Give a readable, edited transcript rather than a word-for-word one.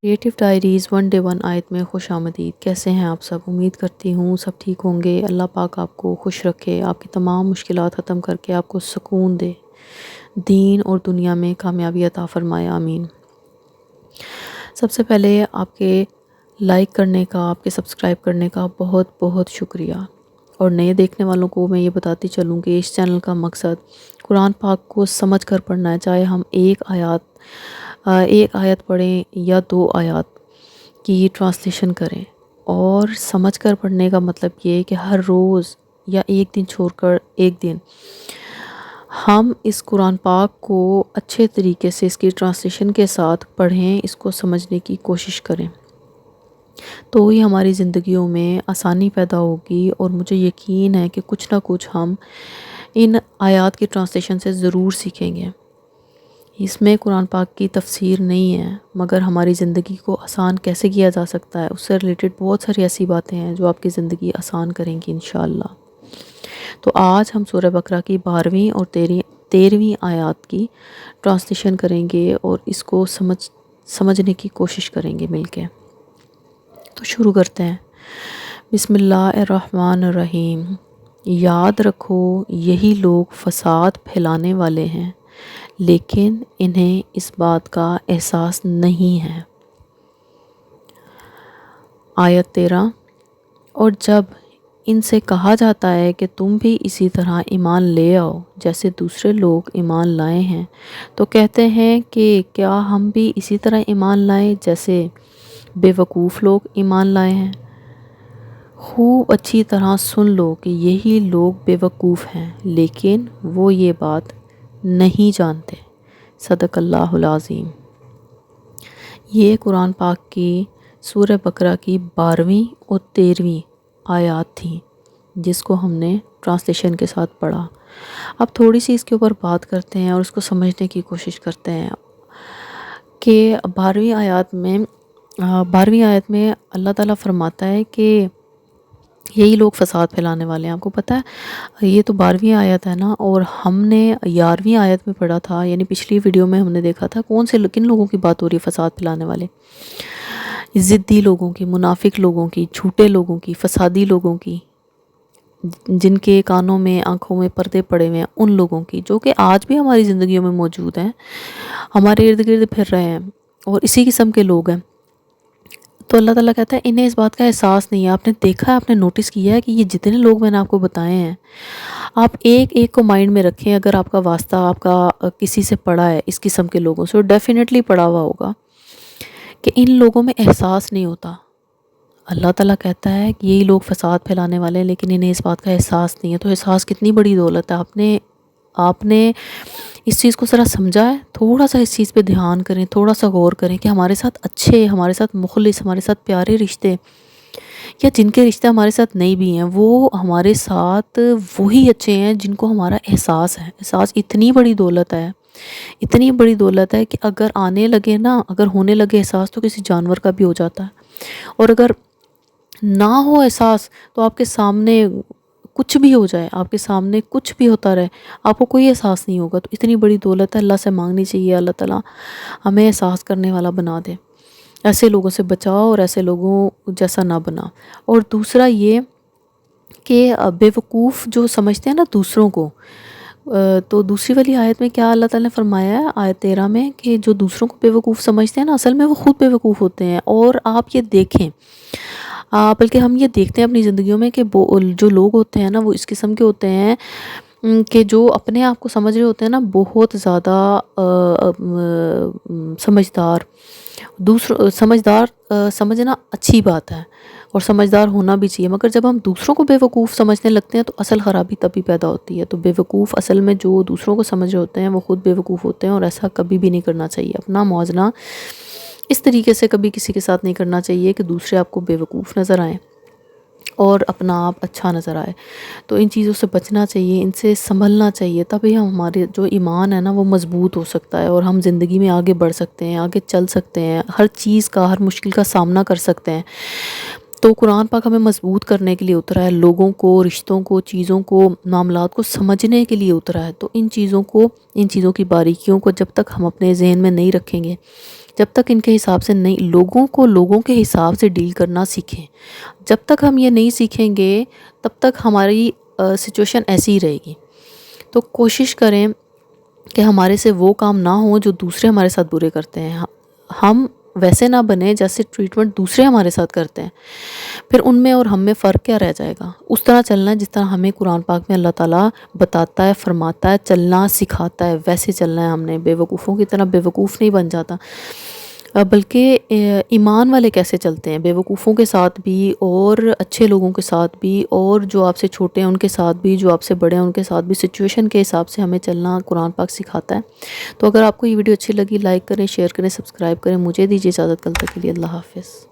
Creative diaries one day one آیت میں خوش آمدید۔ کیسے ہیں آپ سب؟ امید کرتی ہوں سب ٹھیک ہوں گے۔ اللہ پاک آپ کو خوش رکھے، آپ کی تمام مشکلات ختم کر کے آپ کو سکون دے، دین اور دنیا میں کامیابی عطا فرمائے، آمین۔ سب سے پہلے آپ کے لائک کرنے کا، آپ کے سبسکرائب کرنے کا بہت بہت شکریہ۔ اور نئے دیکھنے والوں کو میں یہ بتاتی چلوں کہ اس چینل کا مقصد قرآن پاک کو سمجھ کر پڑھنا ہے، چاہے ہم ایک آیت پڑھیں یا 2 آیات کی ٹرانسلیشن کریں۔ اور سمجھ کر پڑھنے کا مطلب یہ ہے کہ ہر روز یا ایک دن چھوڑ کر ایک دن ہم اس قرآن پاک کو اچھے طریقے سے اس کی ٹرانسلیشن کے ساتھ پڑھیں، اس کو سمجھنے کی کوشش کریں، تو ہی ہماری زندگیوں میں آسانی پیدا ہوگی۔ اور مجھے یقین ہے کہ کچھ نہ کچھ ہم ان آیات کی ٹرانسلیشن سے ضرور سیکھیں گے۔ اس میں قرآن پاک کی تفسیر نہیں ہے، مگر ہماری زندگی کو آسان کیسے کیا جا سکتا ہے اس سے ریلیٹڈ بہت ساری ایسی باتیں ہیں جو آپ کی زندگی آسان کریں گی انشاءاللہ۔ تو آج ہم سورہ بقرہ کی 12ویں اور 13ویں آیات کی ٹرانسلیشن کریں گے اور اس کو سمجھنے کی کوشش کریں گے مل کے۔ تو شروع کرتے ہیں۔ بسم اللہ الرحمن الرحیم۔ یاد رکھو یہی لوگ فساد پھیلانے والے ہیں، لیکن انہیں اس بات کا احساس نہیں ہے۔ آیت 13۔ اور جب ان سے کہا جاتا ہے کہ تم بھی اسی طرح ایمان لے آؤ جیسے دوسرے لوگ ایمان لائے ہیں، تو کہتے ہیں کہ کیا ہم بھی اسی طرح ایمان لائیں جیسے بے وقوف لوگ ایمان لائے ہیں۔ خوب اچھی طرح سن لو کہ یہی لوگ بے وقوف ہیں، لیکن وہ یہ بات نہیں جانتے۔ صدق اللہ العظیم۔ یہ قرآن پاک کی سورہ بقرہ کی 12ویں اور 13ویں آیات تھیں جس کو ہم نے ٹرانسلیشن کے ساتھ پڑھا۔ اب تھوڑی سی اس کے اوپر بات کرتے ہیں اور اس کو سمجھنے کی کوشش کرتے ہیں کہ 12ویں آیت میں اللہ تعالیٰ فرماتا ہے کہ یہی لوگ فساد پھیلانے والے ہیں۔ آپ کو پتہ ہے یہ تو 12ویں آیت ہے نا، اور ہم نے 11ویں آیت میں پڑھا تھا، یعنی پچھلی ویڈیو میں ہم نے دیکھا تھا کن لوگوں کی بات ہو رہی ہے فساد پھیلانے والے، ضدی لوگوں کی، منافق لوگوں کی، جھوٹے لوگوں کی، فسادی لوگوں کی، جن کے کانوں میں آنکھوں میں پردے پڑے ہوئے ہیں، ان لوگوں کی، جو کہ آج بھی ہماری زندگیوں میں موجود ہیں، ہمارے ارد گرد پھر رہے ہیں اور اسی قسم کے لوگ ہیں۔ تو اللہ تعالیٰ کہتا ہے انہیں اس بات کا احساس نہیں ہے۔ آپ نے دیکھا ہے، آپ نے نوٹس کیا ہے کہ یہ جتنے لوگ میں نے آپ کو بتائے ہیں، آپ ایک ایک کو مائنڈ میں رکھیں۔ اگر آپ کا واسطہ آپ کا کسی سے پڑا ہے اس قسم کے لوگوں سے، اور ڈیفینیٹلی پڑا ہوا ہوگا، کہ ان لوگوں میں احساس نہیں ہوتا۔ اللہ تعالیٰ کہتا ہے کہ یہی لوگ فساد پھیلانے والے ہیں، لیکن انہیں اس بات کا احساس نہیں ہے۔ تو احساس کتنی بڑی دولت ہے۔ آپ نے اس چیز کو ذرا سمجھا ہے؟ تھوڑا سا اس چیز پہ دھیان کریں، تھوڑا سا غور کریں کہ ہمارے ساتھ اچھے، ہمارے ساتھ مخلص، ہمارے ساتھ پیارے رشتے، یا جن کے رشتے ہمارے ساتھ نہیں بھی ہیں، وہ ہمارے ساتھ وہی اچھے ہیں جن کو ہمارا احساس ہے۔ احساس اتنی بڑی دولت ہے، اتنی بڑی دولت ہے کہ اگر آنے لگے نا، اگر ہونے لگے احساس تو کسی جانور کا بھی ہو جاتا ہے، اور اگر نہ ہو احساس تو آپ کے سامنے کچھ بھی ہو جائے، آپ کے سامنے کچھ بھی ہوتا رہے، آپ کو کوئی احساس نہیں ہوگا۔ تو اتنی بڑی دولت ہے، اللہ سے مانگنی چاہیے اللہ تعالیٰ ہمیں احساس کرنے والا بنا دے، ایسے لوگوں سے بچاؤ اور ایسے لوگوں جیسا نہ بنا۔ اور دوسرا یہ کہ بے وقوف جو سمجھتے ہیں نا دوسروں کو، تو دوسری والی آیت میں کیا اللہ تعالیٰ نے فرمایا ہے آیت 13 میں، کہ جو دوسروں کو بے وقوف سمجھتے ہیں نا، اصل میں وہ خود بے وقوف ہوتے ہیں۔ اور آپ یہ دیکھیں، بلکہ ہم یہ دیکھتے ہیں اپنی زندگیوں میں کہ جو لوگ ہوتے ہیں نا، وہ اس قسم کے ہوتے ہیں کہ جو اپنے آپ کو سمجھ رہے ہوتے ہیں نا بہت زیادہ سمجھدار۔ سمجھنا اچھی بات ہے اور سمجھدار ہونا بھی چاہیے، مگر جب ہم دوسروں کو بے وقوف سمجھنے لگتے ہیں تو اصل خرابی تبھی پیدا ہوتی ہے۔ تو بے وقوف اصل میں جو دوسروں کو سمجھ رہے ہوتے ہیں وہ خود بے وقوف ہوتے ہیں، اور ایسا کبھی بھی نہیں کرنا چاہیے۔ اپنا موازنہ اس طریقے سے کبھی کسی کے ساتھ نہیں کرنا چاہیے کہ دوسرے آپ کو بے وقوف نظر آئیں اور اپنا آپ اچھا نظر آئے۔ تو ان چیزوں سے بچنا چاہیے، ان سے سنبھلنا چاہیے، تبھی ہمارے جو ایمان ہے نا وہ مضبوط ہو سکتا ہے، اور ہم زندگی میں آگے بڑھ سکتے ہیں، آگے چل سکتے ہیں، ہر چیز کا، ہر مشکل کا سامنا کر سکتے ہیں۔ تو قرآن پاک ہمیں مضبوط کرنے کے لیے اترا ہے، لوگوں کو، رشتوں کو، چیزوں کو، معاملات کو سمجھنے کے لیے اترا ہے۔ تو ان چیزوں کی باریکیوں کو جب تک ہم اپنے ذہن میں نہیں رکھیں گے، جب تک ان کے حساب سے نہیں، لوگوں کے حساب سے ڈیل کرنا سیکھیں. جب تک ہم یہ نہیں سیکھیں گے تب تک ہماری سچویشن ایسی ہی رہے گی. تو کوشش کریں کہ ہمارے سے وہ کام نہ ہوں جو دوسرے ہمارے ساتھ برے کرتے ہیں. ہم ویسے نہ بنیں جیسے ٹریٹمنٹ دوسرے ہمارے ساتھ کرتے ہیں. پھر ان میں اور ہم میں فرق کیا رہ جائے گا؟ اس طرح چلنا ہے جس طرح ہمیں قرآن پاک میں اللہ تعالیٰ بتاتا ہے، فرماتا ہے، چلنا سکھاتا ہے، ویسے چلنا ہے ہم نے. بے وقوفوں کی طرح بے وقوف نہیں بن جاتا، بلکہ ایمان والے کیسے چلتے ہیں، بے وقوفوں کے ساتھ بھی اور اچھے لوگوں کے ساتھ بھی، اور جو آپ سے چھوٹے ہیں ان کے ساتھ بھی، جو آپ سے بڑے ہیں ان کے ساتھ بھی. سچویشن کے حساب سے ہمیں چلنا قرآن پاک سکھاتا ہے. تو اگر آپ کو یہ ویڈیو اچھی لگی، لائک کریں، شیئر کریں، سبسکرائب کریں. مجھے دیجیے اجازت، کل تک کے لیے اللہ حافظ.